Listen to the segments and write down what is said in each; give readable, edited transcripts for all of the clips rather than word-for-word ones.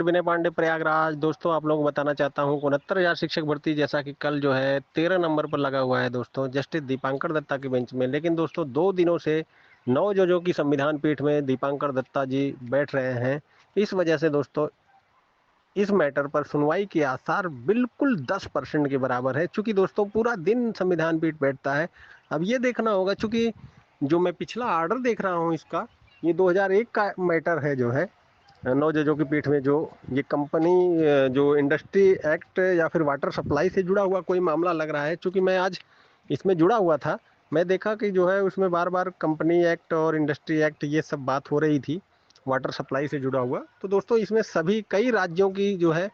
Court विनय पांडे प्रयागराज। दोस्तों आप लोगों को बताना चाहता हूँ 69,000 शिक्षक भर्ती जैसा कि कल जो है 13 नंबर पर लगा हुआ है दोस्तों, जस्टिस दीपांकर दत्ता की बेंच में। लेकिन दोस्तों 2 दिनों से 9 जजों की संविधान पीठ में दीपांकर दत्ता जी बैठ रहे हैं। इस वजह से दोस्तों इस मैटर पर सुनवाई के आसार बिल्कुल 10% के बराबर है। चूंकि दोस्तों पूरा दिन संविधान पीठ बैठता है। अब ये देखना होगा, चूंकि जो मैं पिछला ऑर्डर देख रहा हूँ इसका, ये 2001 का मैटर है जो है 9 जजों की पीठ में, जो ये कंपनी जो इंडस्ट्री एक्ट या फिर वाटर सप्लाई से जुड़ा हुआ कोई मामला लग रहा है। चूंकि मैं आज इसमें जुड़ा हुआ था, मैं देखा कि जो है उसमें बार बार कंपनी एक्ट और इंडस्ट्री एक्ट ये सब बात हो रही थी, वाटर सप्लाई से जुड़ा हुआ। तो दोस्तों इसमें सभी कई राज्यों की जो है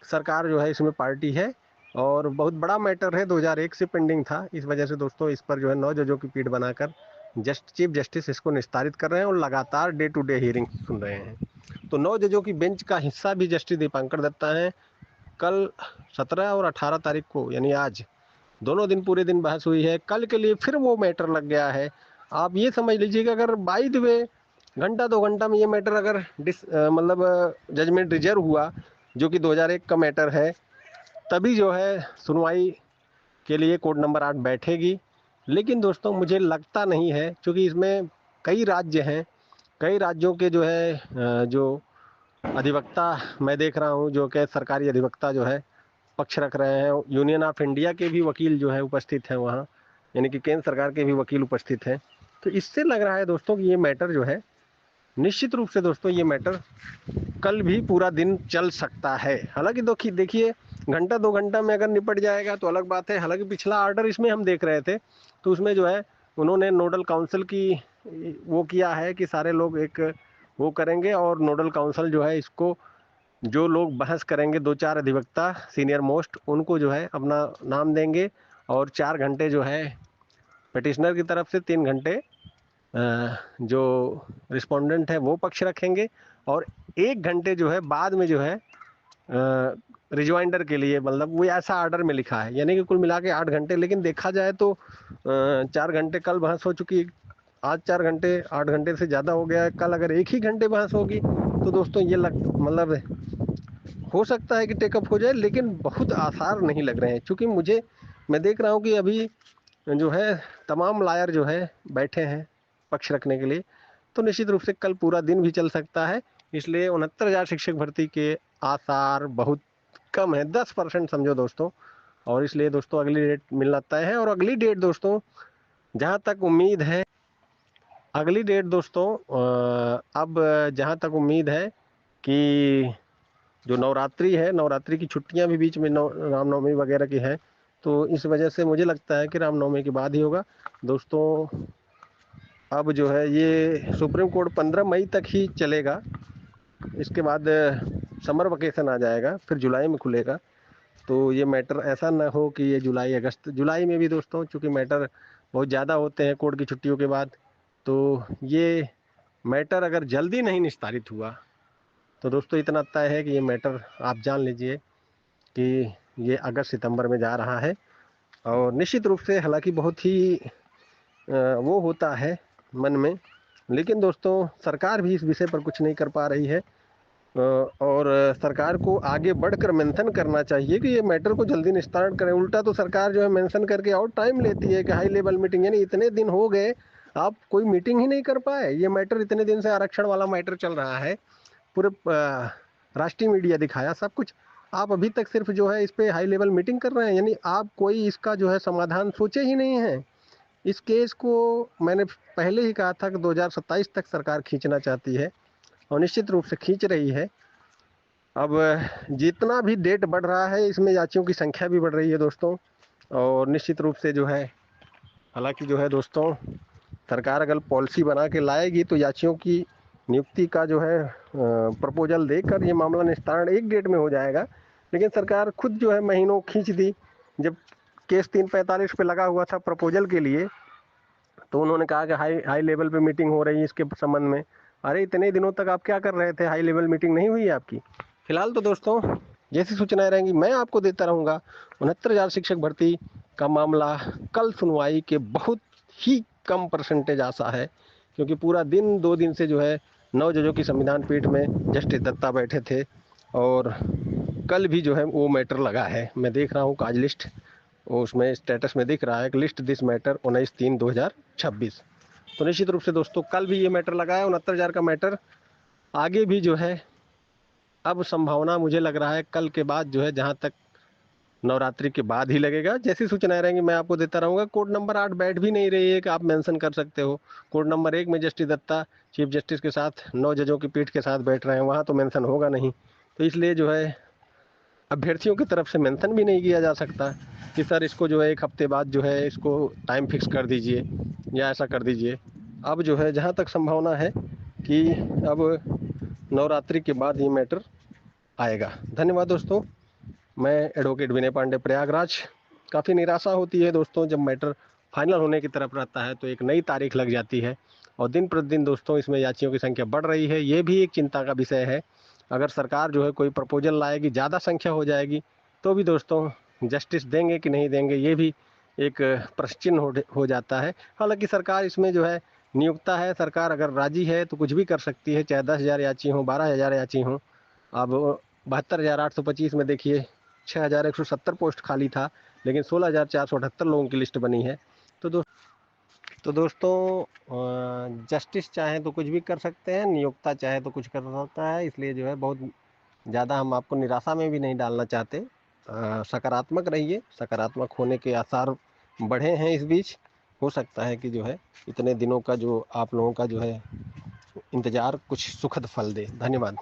सरकार जो है इसमें पार्टी है, और बहुत बड़ा मैटर है, 2001 से पेंडिंग था। इस वजह से दोस्तों इस पर जो है 9 जजों की पीठ बनाकर चीफ जस्टिस इसको निस्तारित कर रहे हैं और लगातार डे टू डे हियरिंग सुन रहे हैं। तो 9 जजों की बेंच का हिस्सा भी जस्टिस दीपांकर दत्ता है। कल 17 और 18 तारीख को, यानी आज, दोनों दिन पूरे दिन बहस हुई है। कल के लिए फिर वो मैटर लग गया है। आप ये समझ लीजिए कि अगर बाई द वे घंटा 2 घंटा में ये मैटर अगर मतलब जजमेंट रिजर्व हुआ, जो कि 2001 का मैटर है, तभी जो है सुनवाई के लिए कोर्ट नंबर 8 बैठेगी। लेकिन दोस्तों मुझे लगता नहीं है, क्योंकि इसमें कई राज्य हैं, कई राज्यों के जो है जो अधिवक्ता मैं देख रहा हूँ, जो कि सरकारी अधिवक्ता जो है पक्ष रख रहे हैं। यूनियन ऑफ इंडिया के भी वकील जो है उपस्थित हैं वहाँ, यानी कि केंद्र सरकार के भी वकील उपस्थित हैं। तो इससे लग रहा है दोस्तों कि ये मैटर जो है, निश्चित रूप से दोस्तों ये मैटर कल भी पूरा दिन चल सकता है। हालांकि देखिए घंटा 2 घंटा में अगर निपट जाएगा तो अलग बात है। हालांकि पिछला ऑर्डर इसमें हम देख रहे थे, तो उसमें जो है उन्होंने नोडल काउंसिल की वो किया है कि सारे लोग एक वो करेंगे, और नोडल काउंसिल जो है इसको, जो लोग बहस करेंगे 2-4 अधिवक्ता सीनियर मोस्ट, उनको जो है अपना नाम देंगे, और 4 घंटे जो है पिटिशनर की तरफ से, 3 घंटे जो रिस्पोंडेंट है वो पक्ष रखेंगे, और 1 घंटे जो है बाद में जो है रिजवाइंडर के लिए, मतलब वो ऐसा आर्डर में लिखा है, यानी कि कुल मिला के 8 घंटे। लेकिन देखा जाए तो 4 घंटे कल बहस हो चुकी, आज 4 घंटे, 8 घंटे से ज़्यादा हो गया है। कल अगर 1 ही घंटे बहस होगी तो दोस्तों ये मतलब हो सकता है कि टेकअप हो जाए, लेकिन बहुत आसार नहीं लग रहे हैं। क्योंकि मैं देख रहा हूँ कि अभी जो है तमाम लायर जो है बैठे हैं पक्ष रखने के लिए। तो निश्चित रूप से कल पूरा दिन भी चल सकता है। इसलिए 69,000 शिक्षक भर्ती के आसार बहुत कम है, 10% समझो दोस्तों। और इसलिए दोस्तों अगली डेट मिलना तय है, और अगली डेट दोस्तों जहाँ तक उम्मीद है, अगली डेट दोस्तों अब जहाँ तक उम्मीद है कि जो नवरात्रि है, नवरात्रि की छुट्टियां भी बीच में रामनवमी वगैरह की है, तो इस वजह से मुझे लगता है कि रामनवमी के बाद ही होगा दोस्तों। अब जो है ये सुप्रीम कोर्ट 15 मई तक ही चलेगा, इसके बाद समर वेकेशन आ जाएगा, फिर जुलाई में खुलेगा। तो ये मैटर ऐसा ना हो कि ये जुलाई में भी दोस्तों, चूंकि मैटर बहुत ज़्यादा होते हैं कोर्ट की छुट्टियों के बाद, तो ये मैटर अगर जल्दी नहीं निस्तारित हुआ तो दोस्तों इतना तय है कि ये मैटर आप जान लीजिए कि ये अगस्त सितंबर में जा रहा है। और निश्चित रूप से हालांकि बहुत ही वो होता है मन में, लेकिन दोस्तों सरकार भी इस विषय पर कुछ नहीं कर पा रही है। और सरकार को आगे बढ़कर मेंशन करना चाहिए कि ये मैटर को जल्दी निस्तारण करें। उल्टा तो सरकार जो है मेंशन करके और टाइम लेती है कि हाई लेवल मीटिंग, यानी इतने दिन हो गए आप कोई मीटिंग ही नहीं कर पाए। ये मैटर इतने दिन से आरक्षण वाला मैटर चल रहा है, पूरे राष्ट्रीय मीडिया दिखाया सब कुछ, आप अभी तक सिर्फ जो है इस पे हाई लेवल मीटिंग कर रहे हैं, यानी आप कोई इसका जो है समाधान सोचे ही नहीं है। इस केस को मैंने पहले ही कहा था कि 2027 तक सरकार खींचना चाहती है, और निश्चित रूप से खींच रही है। अब जितना भी डेट बढ़ रहा है, इसमें याचियों की संख्या भी बढ़ रही है दोस्तों। और निश्चित रूप से जो है, हालांकि जो है दोस्तों, सरकार अगर पॉलिसी बना के लाएगी तो याचियों की नियुक्ति का जो है प्रपोजल देकर ये मामला निस्तारण एक डेट में हो जाएगा। लेकिन सरकार खुद जो है महीनों खींच दी। जब केस 345 पे लगा हुआ था प्रपोजल के लिए, तो उन्होंने कहा कि हाई हाई लेवल पे मीटिंग हो रही है इसके संबंध में। अरे इतने दिनों तक आप क्या कर रहे थे, हाई लेवल मीटिंग नहीं हुई आपकी। फिलहाल तो दोस्तों जैसी सूचनाएं रहेंगी मैं आपको देता रहूँगा। 69,000 शिक्षक भर्ती का मामला कल सुनवाई के बहुत ही कम परसेंटेज आशा है, क्योंकि पूरा दिन 2 दिन से जो है 9 जजों की संविधान पीठ में जस्टिस दत्ता बैठे थे, और कल भी जो है वो मैटर लगा है। मैं देख रहा हूँ काज लिस्ट, उसमें स्टेटस में दिख रहा है कि लिस्ट दिस मैटर 19/3/2026। तो निश्चित रूप से दोस्तों कल भी ये मैटर लगा है 69,000 का मैटर। आगे भी जो है अब संभावना मुझे लग रहा है कल के बाद जो है, जहाँ तक नवरात्रि के बाद ही लगेगा। जैसी सूचनाएं रहेंगी मैं आपको देता रहूंगा। कोर्ट नंबर 8 बैठ भी नहीं रही है कि आप मेंशन कर सकते हो। कोर्ट नंबर 1 में जस्टिस दत्ता चीफ जस्टिस के साथ 9 जजों की पीठ के साथ बैठ रहे हैं, वहाँ तो मेंशन होगा नहीं। तो इसलिए जो है अभ्यर्थियों की तरफ से मेंशन भी नहीं किया जा सकता कि सर इसको जो है 1 हफ्ते बाद जो है इसको टाइम फिक्स कर दीजिए या ऐसा कर दीजिए। अब जो है जहाँ तक संभावना है कि अब नवरात्रि के बाद ये मैटर आएगा। धन्यवाद दोस्तों। मैं एडवोकेट विनय पांडे, प्रयागराज। काफ़ी निराशा होती है दोस्तों जब मैटर फाइनल होने की तरफ रहता है तो एक नई तारीख लग जाती है, और दिन प्रतिदिन दोस्तों इसमें याचियों की संख्या बढ़ रही है। ये भी एक चिंता का विषय है। अगर सरकार जो है कोई प्रपोजल लाएगी, ज़्यादा संख्या हो जाएगी, तो भी दोस्तों जस्टिस देंगे कि नहीं देंगे, ये भी एक प्रश्न चिन्ह हो जाता है। हालांकि सरकार इसमें जो है नियुक्ता है, सरकार अगर राजी है तो कुछ भी कर सकती है, चाहे 10,000 याची हों, 12,000 याची हों। अब 72,825 में देखिए 6,170 पोस्ट खाली था, लेकिन 16,478 लोगों की लिस्ट बनी है। तो दोस्तों जस्टिस चाहे तो कुछ भी कर सकते हैं, नियोक्ता चाहे तो कुछ कर सकता है। इसलिए जो है बहुत ज़्यादा हम आपको निराशा में भी नहीं डालना चाहते। सकारात्मक रहिए, सकारात्मक होने के आसार बढ़े हैं इस बीच। हो सकता है कि जो है इतने दिनों का जो आप लोगों का जो है इंतज़ार कुछ सुखद फल दे। धन्यवाद।